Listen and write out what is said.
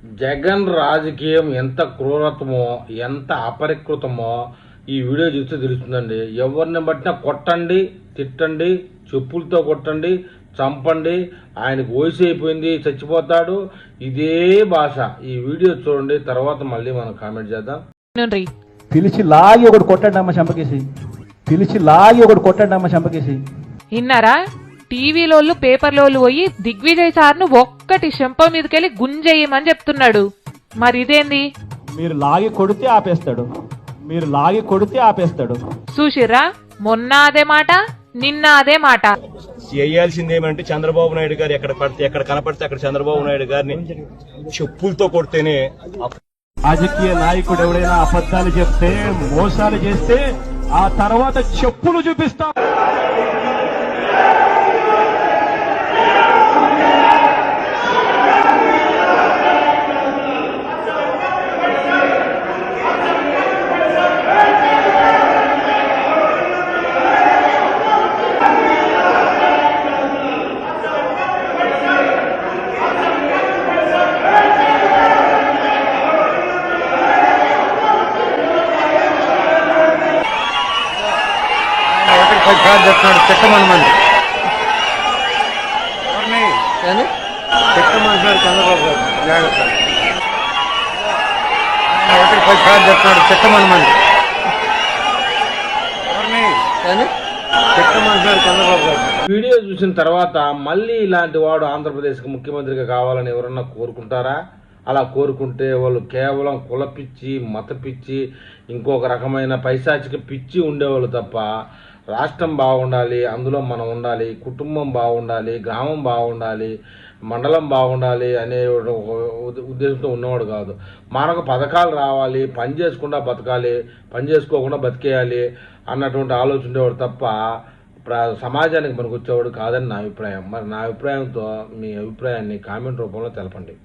జగన్ రాజకీయం ఎంత క్రూరత్వమో ఎంత అపరికృతమో ఈ వీడియో చూస్తే తెలుస్తుందండి. ఎవరిని బట్టినా కొట్టండి, తిట్టండి, చెప్పులతో కొట్టండి, చంపండి, ఆయనకు వయసు అయిపోయింది, చచ్చిపోతాడు, ఇదే భాష. ఈ వీడియో చూడండి, తర్వాత మళ్ళీ మనం కామెంట్ చేద్దాం. పిలిచి లాగి ఒకటి కొట్టండి అమ్మ చంపకేసి, పిలిచి లాగి ఒకటి కొట్టండి అమ్మ చంపకేసి. విన్నారా? టీవీలోళ్ళు పేపర్లోళ్ళు పోయి దిగ్విజయ్ సార్ను ఒక్కటి చెంప మీదకెళ్ళి గుంజేయమని చెప్తున్నాడు. మరి ఇదేంది? మీరు లాగి కొడితే ఆపేస్తాడు, మీరు లాగి కొడితే ఆపేస్తాడు. చూసిర్రా? మొన్న అదే మాట, నిన్న అదే మాట. చేయాల్సింది ఏమంటే చంద్రబాబు నాయుడు గారు ఎక్కడ కనపడితే అక్కడ చంద్రబాబు నాయుడు గారిని చెప్పులతో కొడితేనే. రాజకీయ నాయకుడు ఎవడైనా అబద్ధాలు చెప్తే, మోసాలు చేస్తే ఆ తర్వాత చెప్పులు చూపిస్తాం. చెప్తున్నాడు చెక్కమనమని చెక్కమంటున్నాడు చంద్రబాబు గారు. జాగ్రత్త. ఒకటి 10 చెప్తున్నాడు చెక్కమనమని చెక్కమంటున్నాడు చంద్రబాబు గారు. వీడియో చూసిన తర్వాత మళ్ళీ ఇలాంటి వాడు ఆంధ్రప్రదేశ్కి ముఖ్యమంత్రిగా కావాలని ఎవరన్నా కోరుకుంటారా? అలా కోరుకుంటే వాళ్ళు కేవలం కుల పిచ్చి, మత పిచ్చి, ఇంకొక రకమైన పైశాచిక పిచ్చి ఉండేవాళ్ళు తప్ప రాష్ట్రం బాగుండాలి, అందులో మనం ఉండాలి, కుటుంబం బాగుండాలి, గ్రామం బాగుండాలి, మండలం బాగుండాలి అనే ఉద్దేశంతో ఉన్నవాడు కాదు. మనకు పథకాలు రావాలి, పని చేసుకుండా బతకాలి, పని చేసుకోకుండా బతికేయాలి అన్నటువంటి ఆలోచన ఉండేవాడు తప్ప సమాజానికి మనకు వచ్చేవాడు కాదని నా అభిప్రాయం. మరి నా అభిప్రాయంతో మీ అభిప్రాయాన్ని కామెంట్ రూపంలో తెలపండి.